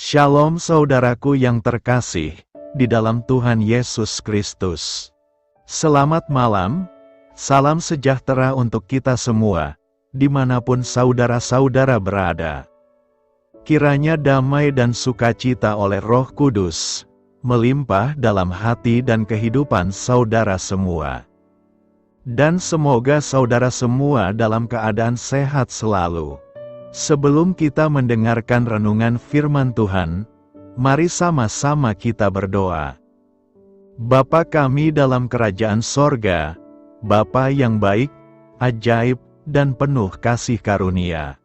Shalom saudaraku yang terkasih, di dalam Tuhan Yesus Kristus. Selamat malam, salam sejahtera untuk kita semua, dimanapun saudara-saudara berada. Kiranya damai dan sukacita oleh Roh Kudus, melimpah dalam hati dan kehidupan saudara semua. Dan semoga saudara semua dalam keadaan sehat selalu. Sebelum kita mendengarkan renungan firman Tuhan, mari sama-sama kita berdoa. Bapa kami dalam kerajaan sorga, Bapa yang baik, ajaib, dan penuh kasih karunia.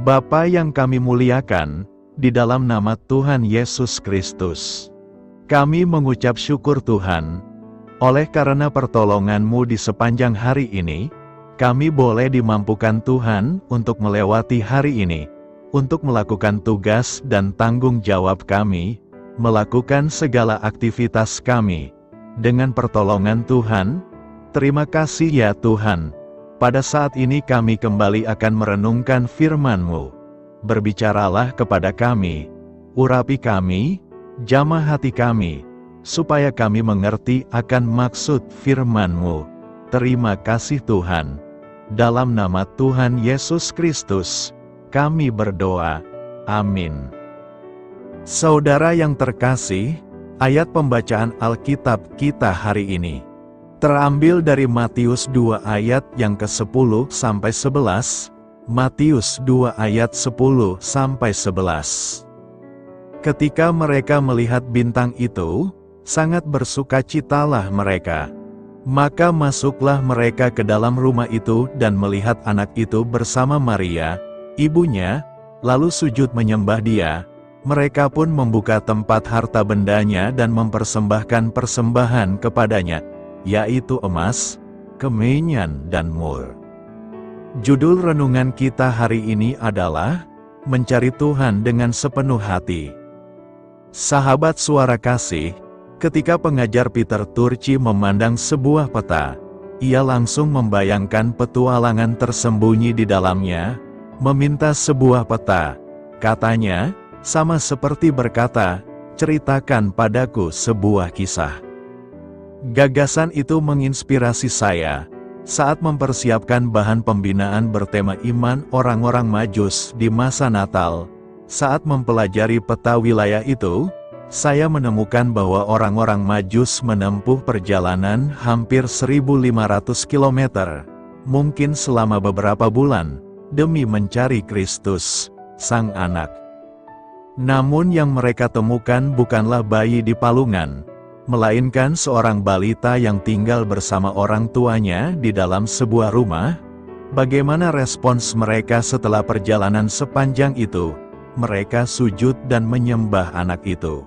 Bapa yang kami muliakan, di dalam nama Tuhan Yesus Kristus. Kami mengucap syukur Tuhan, oleh karena pertolongan-Mu di sepanjang hari ini, kami boleh dimampukan Tuhan untuk melewati hari ini, untuk melakukan tugas dan tanggung jawab kami, melakukan segala aktivitas kami. Dengan pertolongan Tuhan, terima kasih ya Tuhan. Pada saat ini kami kembali akan merenungkan firman-Mu. Berbicaralah kepada kami, urapi kami, jamah hati kami, supaya kami mengerti akan maksud firman-Mu. Terima kasih Tuhan. Dalam nama Tuhan Yesus Kristus, kami berdoa. Amin. Saudara yang terkasih, ayat pembacaan Alkitab kita hari ini terambil dari Matius 2 ayat yang ke-10 sampai 11, Matius 2 ayat 10 sampai 11. Ketika mereka melihat bintang itu, sangat bersukacitalah mereka. Maka masuklah mereka ke dalam rumah itu dan melihat anak itu bersama Maria, ibunya, lalu sujud menyembah dia. Mereka pun membuka tempat harta bendanya dan mempersembahkan persembahan kepadanya, yaitu emas, kemenyan, dan mur. Judul renungan kita hari ini adalah Mencari Tuhan dengan Sepenuh Hati. Sahabat suara kasih, ketika pengajar Peter Turchi memandang sebuah peta, ia langsung membayangkan petualangan tersembunyi di dalamnya, meminta sebuah peta. Katanya, sama seperti berkata, ceritakan padaku sebuah kisah. Gagasan itu menginspirasi saya, saat mempersiapkan bahan pembinaan bertema iman orang-orang Majus di masa Natal. Saat mempelajari peta wilayah itu, saya menemukan bahwa orang-orang Majus menempuh perjalanan hampir 1.500 km, mungkin selama beberapa bulan, demi mencari Kristus, Sang Anak. Namun yang mereka temukan bukanlah bayi di palungan, melainkan seorang balita yang tinggal bersama orang tuanya di dalam sebuah rumah. Bagaimana respons mereka setelah perjalanan sepanjang itu? Mereka sujud dan menyembah anak itu.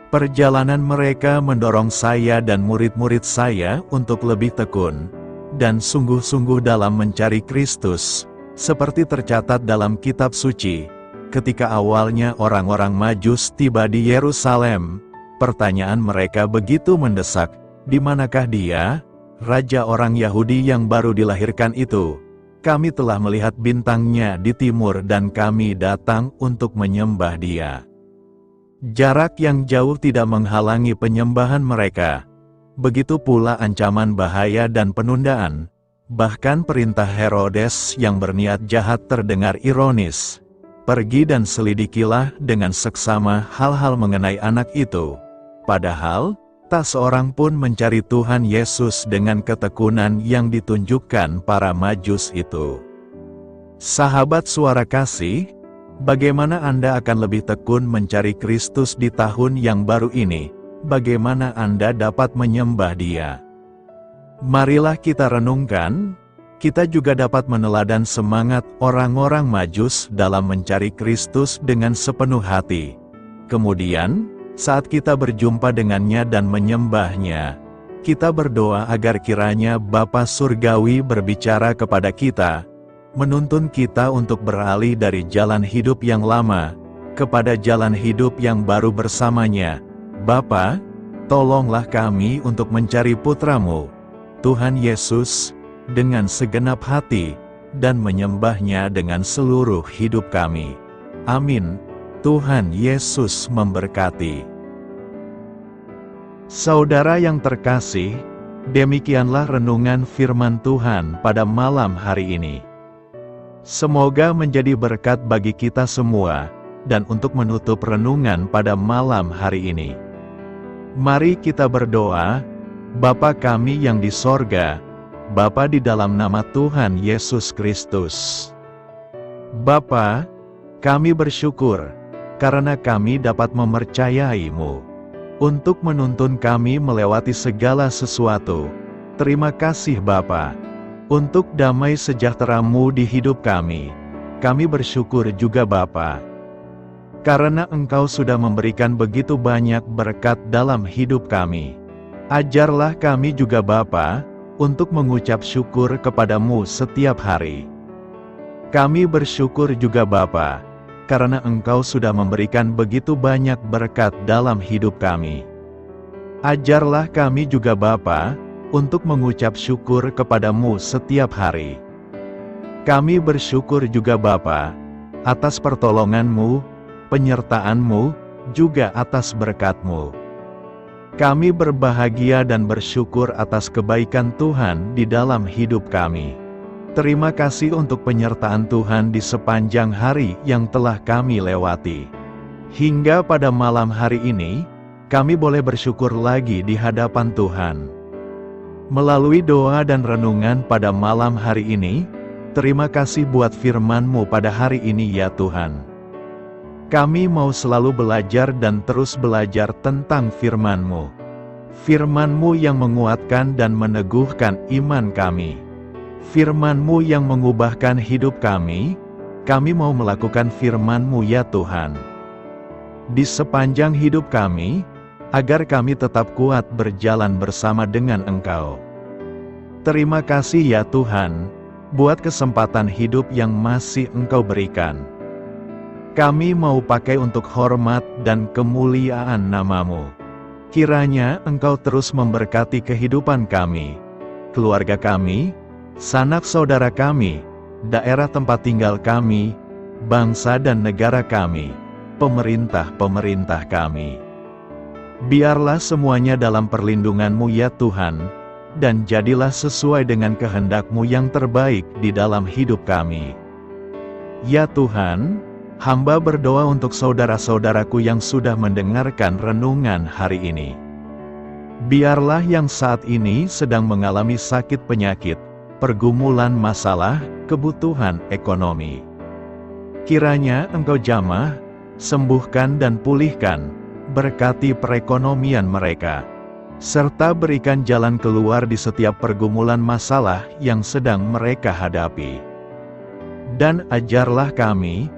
Perjalanan mereka mendorong saya dan murid-murid saya untuk lebih tekun dan sungguh-sungguh dalam mencari Kristus, seperti tercatat dalam kitab suci. Ketika awalnya orang-orang Majus tiba di Yerusalem, pertanyaan mereka begitu mendesak, "Di manakah Dia, Raja orang Yahudi yang baru dilahirkan itu? Kami telah melihat bintangnya di timur dan kami datang untuk menyembah Dia." Jarak yang jauh tidak menghalangi penyembahan mereka. Begitu pula ancaman bahaya dan penundaan. Bahkan perintah Herodes yang berniat jahat terdengar ironis. Pergi dan selidikilah dengan seksama hal-hal mengenai anak itu. Padahal, tak seorang pun mencari Tuhan Yesus dengan ketekunan yang ditunjukkan para Majus itu. Sahabat suara kasih, bagaimana Anda akan lebih tekun mencari Kristus di tahun yang baru ini? Bagaimana Anda dapat menyembah Dia? Marilah kita renungkan, kita juga dapat meneladan semangat orang-orang Majus dalam mencari Kristus dengan sepenuh hati. Kemudian, saat kita berjumpa dengannya dan menyembahnya, kita berdoa agar kiranya Bapa Surgawi berbicara kepada kita, menuntun kita untuk beralih dari jalan hidup yang lama, kepada jalan hidup yang baru bersamanya. Bapa, tolonglah kami untuk mencari Putra-Mu, Tuhan Yesus, dengan segenap hati, dan menyembahnya dengan seluruh hidup kami. Amin. Tuhan Yesus memberkati. Saudara yang terkasih, demikianlah renungan firman Tuhan pada malam hari ini. Semoga menjadi berkat bagi kita semua, dan untuk menutup renungan pada malam hari ini, mari kita berdoa. Bapa kami yang di sorga, Bapa di dalam nama Tuhan Yesus Kristus. Bapa, kami bersyukur, karena kami dapat mempercayai-Mu, untuk menuntun kami melewati segala sesuatu. Terima kasih Bapa, untuk damai sejahtera-Mu di hidup kami. Kami bersyukur juga Bapa, karena Engkau sudah memberikan begitu banyak berkat dalam hidup kami. Ajarlah kami juga Bapa, untuk mengucap syukur kepadamu setiap hari. Kami bersyukur juga Bapa, karena Engkau sudah memberikan begitu banyak berkat dalam hidup kami. Ajarlah kami juga Bapa, untuk mengucap syukur kepadamu setiap hari. Kami bersyukur juga Bapa, atas pertolongan-Mu, penyertaan-Mu, juga atas berkat-Mu. Kami berbahagia dan bersyukur atas kebaikan Tuhan di dalam hidup kami. Terima kasih untuk penyertaan Tuhan di sepanjang hari yang telah kami lewati. Hingga pada malam hari ini, kami boleh bersyukur lagi di hadapan Tuhan. Melalui doa dan renungan pada malam hari ini, terima kasih buat firman-Mu pada hari ini ya Tuhan. Kami mau selalu belajar dan terus belajar tentang firman-Mu. Firman-Mu yang menguatkan dan meneguhkan iman kami. Firman-Mu yang mengubahkan hidup kami mau melakukan firman-Mu ya Tuhan. Di sepanjang hidup kami, agar kami tetap kuat berjalan bersama dengan Engkau. Terima kasih ya Tuhan, buat kesempatan hidup yang masih Engkau berikan. Kami mau pakai untuk hormat dan kemuliaan nama-Mu. Kiranya Engkau terus memberkati kehidupan kami, keluarga kami, sanak saudara kami, daerah tempat tinggal kami, bangsa dan negara kami, pemerintah-pemerintah kami. Biarlah semuanya dalam perlindungan-Mu ya Tuhan, dan jadilah sesuai dengan kehendak-Mu yang terbaik di dalam hidup kami. Ya Tuhan, hamba berdoa untuk saudara-saudaraku yang sudah mendengarkan renungan hari ini. Biarlah yang saat ini sedang mengalami sakit penyakit, pergumulan masalah, kebutuhan ekonomi. Kiranya Engkau jamah, sembuhkan dan pulihkan, berkati perekonomian mereka, serta berikan jalan keluar di setiap pergumulan masalah yang sedang mereka hadapi. Dan ajarlah kami,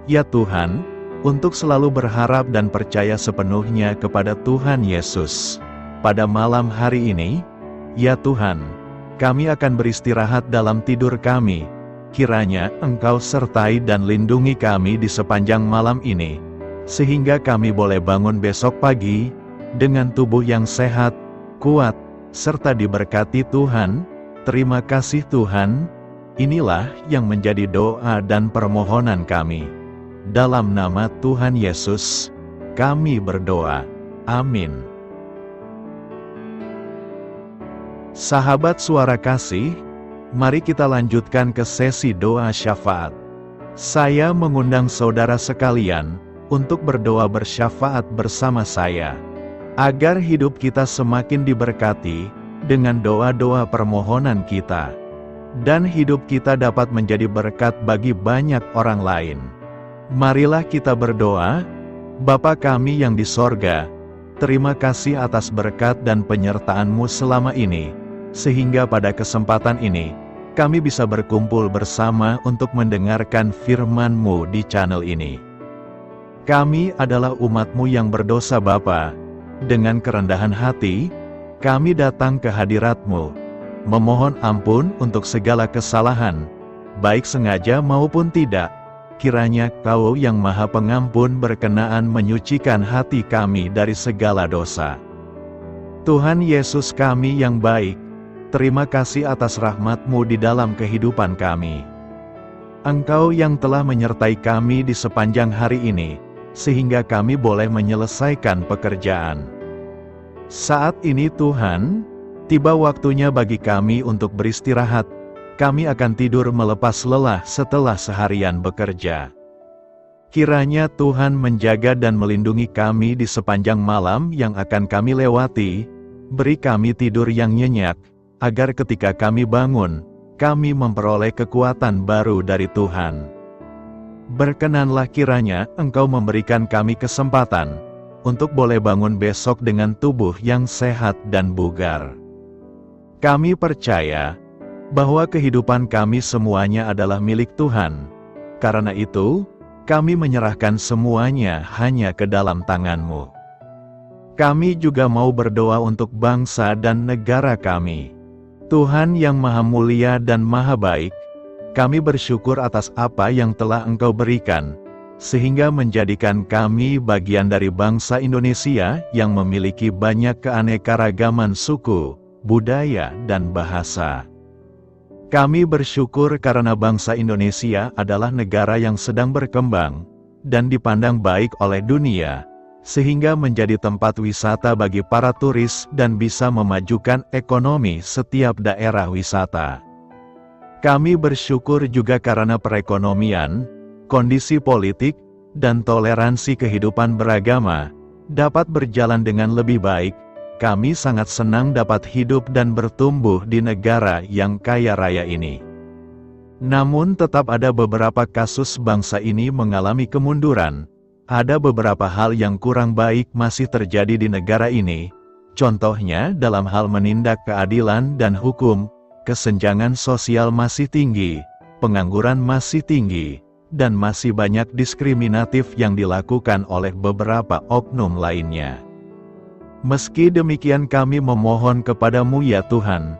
ya Tuhan, untuk selalu berharap dan percaya sepenuhnya kepada Tuhan Yesus. Pada malam hari ini, ya Tuhan, kami akan beristirahat dalam tidur kami. Kiranya Engkau sertai dan lindungi kami di sepanjang malam ini, sehingga kami boleh bangun besok pagi, dengan tubuh yang sehat, kuat, serta diberkati Tuhan. Terima kasih Tuhan. Inilah yang menjadi doa dan permohonan kami. Dalam nama Tuhan Yesus, kami berdoa. Amin. Sahabat Suara Kasih, mari kita lanjutkan ke sesi doa syafaat. Saya mengundang saudara sekalian untuk berdoa bersyafaat bersama saya, agar hidup kita semakin diberkati dengan doa-doa permohonan kita, dan hidup kita dapat menjadi berkat bagi banyak orang lain. Marilah kita berdoa. Bapa kami yang di sorga, terima kasih atas berkat dan penyertaan-Mu selama ini, sehingga pada kesempatan ini, kami bisa berkumpul bersama untuk mendengarkan firman-Mu di channel ini. Kami adalah umat-Mu yang berdosa Bapa. Dengan kerendahan hati, kami datang ke hadirat-Mu, memohon ampun untuk segala kesalahan, baik sengaja maupun tidak. Kiranya Kau yang Maha Pengampun berkenaan menyucikan hati kami dari segala dosa. Tuhan Yesus kami yang baik, terima kasih atas rahmat-Mu di dalam kehidupan kami. Engkau yang telah menyertai kami di sepanjang hari ini, sehingga kami boleh menyelesaikan pekerjaan. Saat ini Tuhan, tiba waktunya bagi kami untuk beristirahat. Kami akan tidur melepas lelah setelah seharian bekerja. Kiranya Tuhan menjaga dan melindungi kami di sepanjang malam yang akan kami lewati. Beri kami tidur yang nyenyak, agar ketika kami bangun, kami memperoleh kekuatan baru dari Tuhan. Berkenanlah kiranya Engkau memberikan kami kesempatan untuk boleh bangun besok dengan tubuh yang sehat dan bugar. Kami percaya bahwa kehidupan kami semuanya adalah milik Tuhan. Karena itu, kami menyerahkan semuanya hanya ke dalam tangan-Mu. Kami juga mau berdoa untuk bangsa dan negara kami. Tuhan yang Maha Mulia dan Maha Baik, kami bersyukur atas apa yang telah Engkau berikan, sehingga menjadikan kami bagian dari bangsa Indonesia yang memiliki banyak keanekaragaman suku, budaya, dan bahasa. Kami bersyukur karena bangsa Indonesia adalah negara yang sedang berkembang, dan dipandang baik oleh dunia, sehingga menjadi tempat wisata bagi para turis dan bisa memajukan ekonomi setiap daerah wisata. Kami bersyukur juga karena perekonomian, kondisi politik, dan toleransi kehidupan beragama dapat berjalan dengan lebih baik. Kami sangat senang dapat hidup dan bertumbuh di negara yang kaya raya ini. Namun tetap ada beberapa kasus bangsa ini mengalami kemunduran. Ada beberapa hal yang kurang baik masih terjadi di negara ini. Contohnya dalam hal menindak keadilan dan hukum, kesenjangan sosial masih tinggi, pengangguran masih tinggi, dan masih banyak diskriminatif yang dilakukan oleh beberapa oknum lainnya. Meski demikian kami memohon kepada-Mu ya Tuhan,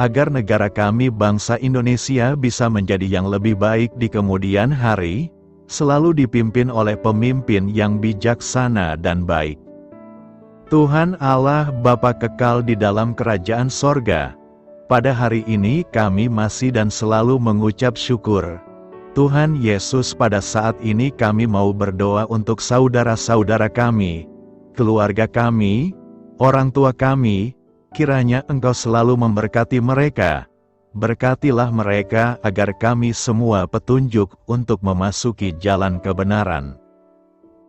agar negara kami bangsa Indonesia bisa menjadi yang lebih baik di kemudian hari, selalu dipimpin oleh pemimpin yang bijaksana dan baik. Tuhan Allah Bapa kekal di dalam kerajaan sorga, pada hari ini kami masih dan selalu mengucap syukur. Tuhan Yesus, pada saat ini kami mau berdoa untuk saudara-saudara kami, keluarga kami, orang tua kami, kiranya Engkau selalu memberkati mereka. Berkatilah mereka agar kami semua petunjuk untuk memasuki jalan kebenaran.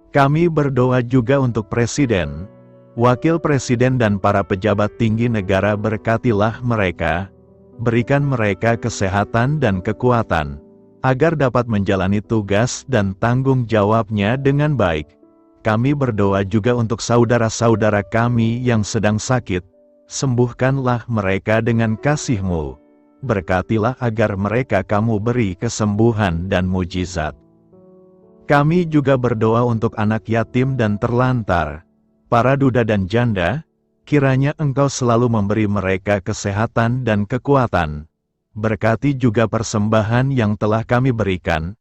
Kami berdoa juga untuk Presiden, Wakil Presiden dan para pejabat tinggi negara. Berkatilah mereka, berikan mereka kesehatan dan kekuatan, agar dapat menjalani tugas dan tanggung jawabnya dengan baik. Kami berdoa juga untuk saudara-saudara kami yang sedang sakit, sembuhkanlah mereka dengan kasih-Mu. Berkatilah agar mereka Kamu beri kesembuhan dan mujizat. Kami juga berdoa untuk anak yatim dan terlantar, para duda dan janda, kiranya Engkau selalu memberi mereka kesehatan dan kekuatan. Berkati juga persembahan yang telah kami berikan.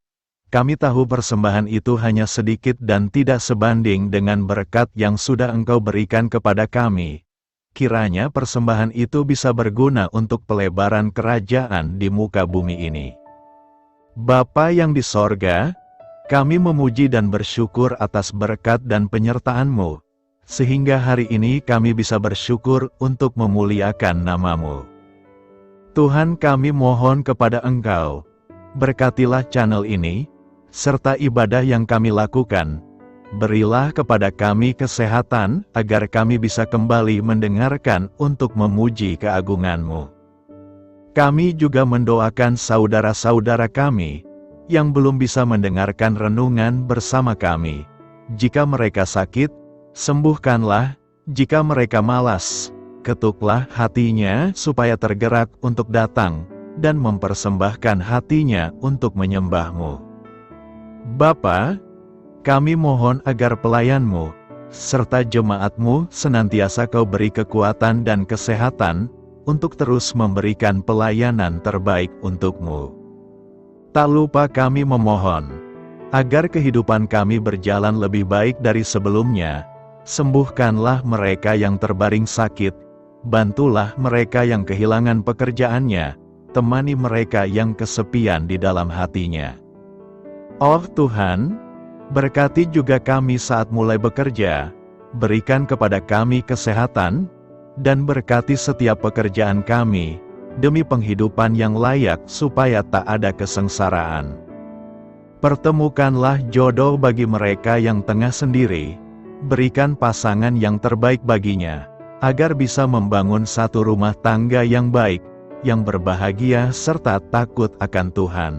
Kami tahu persembahan itu hanya sedikit dan tidak sebanding dengan berkat yang sudah Engkau berikan kepada kami. Kiranya persembahan itu bisa berguna untuk pelebaran kerajaan di muka bumi ini. Bapa yang di sorga, kami memuji dan bersyukur atas berkat dan penyertaan-Mu, sehingga hari ini kami bisa bersyukur untuk memuliakan nama-Mu. Tuhan, kami mohon kepada Engkau, berkatilah channel ini, serta ibadah yang kami lakukan. Berilah kepada kami kesehatan, agar kami bisa kembali mendengarkan untuk memuji keagungan-Mu. Kami juga mendoakan saudara-saudara kami, yang belum bisa mendengarkan renungan bersama kami. Jika mereka sakit, sembuhkanlah. Jika mereka malas, ketuklah hatinya supaya tergerak untuk datang, dan mempersembahkan hatinya untuk menyembah-Mu. Bapa, kami mohon agar pelayan-Mu, serta jemaat-Mu senantiasa Kau beri kekuatan dan kesehatan, untuk terus memberikan pelayanan terbaik untuk-Mu. Tak lupa kami memohon, agar kehidupan kami berjalan lebih baik dari sebelumnya. Sembuhkanlah mereka yang terbaring sakit, bantulah mereka yang kehilangan pekerjaannya, temani mereka yang kesepian di dalam hatinya. Oh Tuhan, Berkati juga kami saat mulai bekerja, berikan kepada kami kesehatan, dan berkati setiap pekerjaan kami, demi penghidupan yang layak supaya tak ada kesengsaraan. Pertemukanlah jodoh bagi mereka yang tengah sendiri, berikan pasangan yang terbaik baginya, agar bisa membangun satu rumah tangga yang baik, yang berbahagia serta takut akan Tuhan.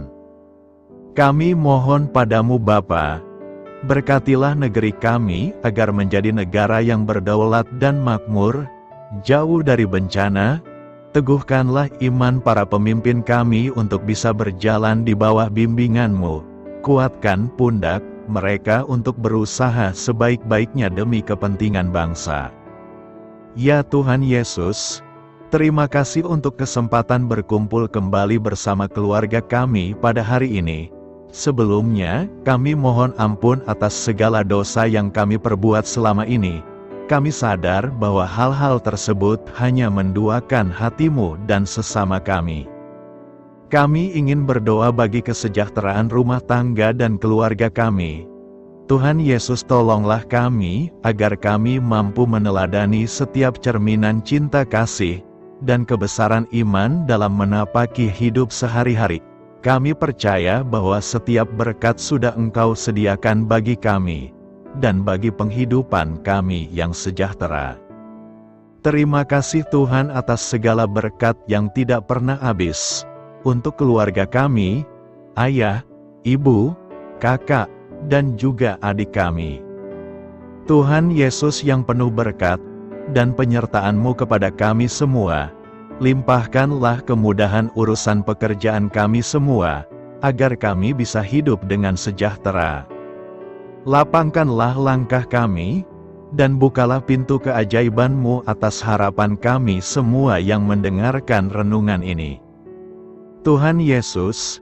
Kami mohon padamu Bapa, berkatilah negeri kami agar menjadi negara yang berdaulat dan makmur, jauh dari bencana. Teguhkanlah iman para pemimpin kami untuk bisa berjalan di bawah bimbingan-Mu. Kuatkan pundak mereka untuk berusaha sebaik-baiknya demi kepentingan bangsa. Ya Tuhan Yesus, terima kasih untuk kesempatan berkumpul kembali bersama keluarga kami pada hari ini. Sebelumnya, kami mohon ampun atas segala dosa yang kami perbuat selama ini. Kami sadar bahwa hal-hal tersebut hanya menduakan hati-Mu dan sesama kami. Kami ingin berdoa bagi kesejahteraan rumah tangga dan keluarga kami. Tuhan Yesus, tolonglah kami, agar kami mampu meneladani setiap cerminan cinta kasih, dan kebesaran iman dalam menapaki hidup sehari-hari. Kami percaya bahwa setiap berkat sudah Engkau sediakan bagi kami, dan bagi penghidupan kami yang sejahtera. Terima kasih Tuhan atas segala berkat yang tidak pernah habis, untuk keluarga kami, ayah, ibu, kakak, dan juga adik kami. Tuhan Yesus yang penuh berkat, dan penyertaan-Mu kepada kami semua, limpahkanlah kemudahan urusan pekerjaan kami semua, agar kami bisa hidup dengan sejahtera. Lapangkanlah langkah kami, dan bukalah pintu keajaiban-Mu atas harapan kami semua yang mendengarkan renungan ini. Tuhan Yesus,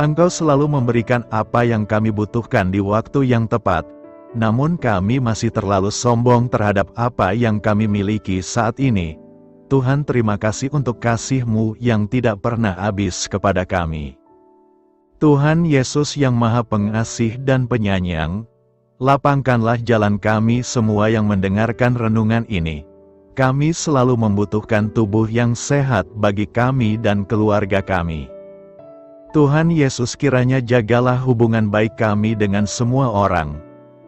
Engkau selalu memberikan apa yang kami butuhkan di waktu yang tepat, namun kami masih terlalu sombong terhadap apa yang kami miliki saat ini. Tuhan, terima kasih untuk kasih-Mu yang tidak pernah habis kepada kami. Tuhan Yesus yang Maha Pengasih dan Penyayang, lapangkanlah jalan kami semua yang mendengarkan renungan ini. Kami selalu membutuhkan tubuh yang sehat bagi kami dan keluarga kami. Tuhan Yesus, kiranya jagalah hubungan baik kami dengan semua orang,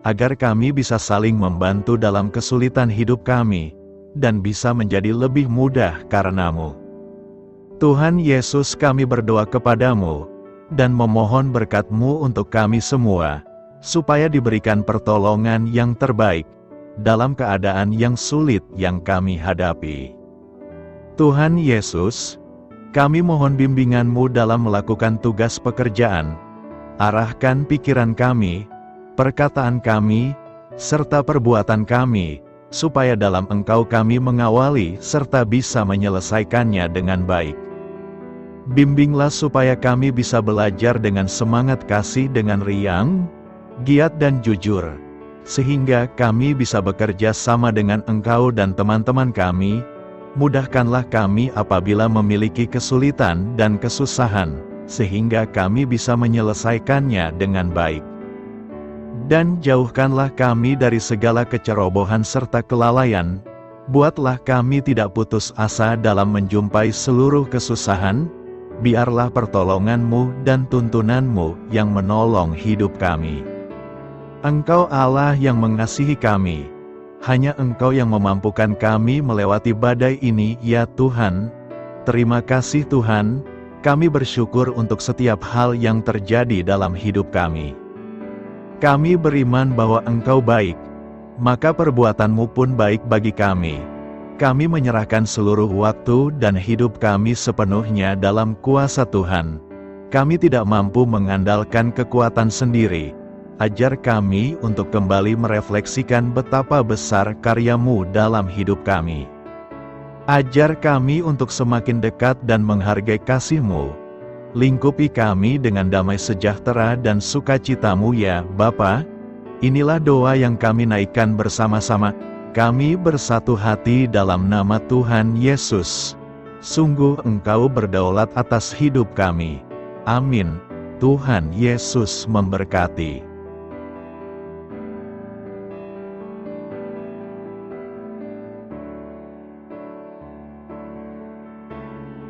agar kami bisa saling membantu dalam kesulitan hidup kami, dan bisa menjadi lebih mudah karena-Mu. Tuhan Yesus, kami berdoa kepadamu, dan memohon berkat-Mu untuk kami semua, supaya diberikan pertolongan yang terbaik, dalam keadaan yang sulit yang kami hadapi. Tuhan Yesus, kami mohon bimbingan-Mu dalam melakukan tugas pekerjaan. Arahkan pikiran kami, perkataan kami, serta perbuatan kami, supaya dalam Engkau kami mengawali serta bisa menyelesaikannya dengan baik. Bimbinglah supaya kami bisa belajar dengan semangat kasih dengan riang, giat dan jujur, sehingga kami bisa bekerja sama dengan Engkau dan teman-teman kami. Mudahkanlah kami apabila memiliki kesulitan dan kesusahan, sehingga kami bisa menyelesaikannya dengan baik. Dan jauhkanlah kami dari segala kecerobohan serta kelalaian. Buatlah kami tidak putus asa dalam menjumpai seluruh kesusahan. Biarlah pertolongan-Mu dan tuntunan-Mu yang menolong hidup kami. Engkau Allah yang mengasihi kami. Hanya Engkau yang memampukan kami melewati badai ini, ya Tuhan. Terima kasih Tuhan, kami bersyukur untuk setiap hal yang terjadi dalam hidup kami. Kami beriman bahwa Engkau baik, maka perbuatan-Mu pun baik bagi kami. Kami menyerahkan seluruh waktu dan hidup kami sepenuhnya dalam kuasa Tuhan. Kami tidak mampu mengandalkan kekuatan sendiri. Ajar kami untuk kembali merefleksikan betapa besar karya-Mu dalam hidup kami. Ajar kami untuk semakin dekat dan menghargai kasih-Mu. Lingkupi kami dengan damai sejahtera dan sukacita-Mu ya Bapa. Inilah doa yang kami naikkan bersama-sama. Kami bersatu hati dalam nama Tuhan Yesus. Sungguh Engkau berdaulat atas hidup kami. Amin. Tuhan Yesus memberkati.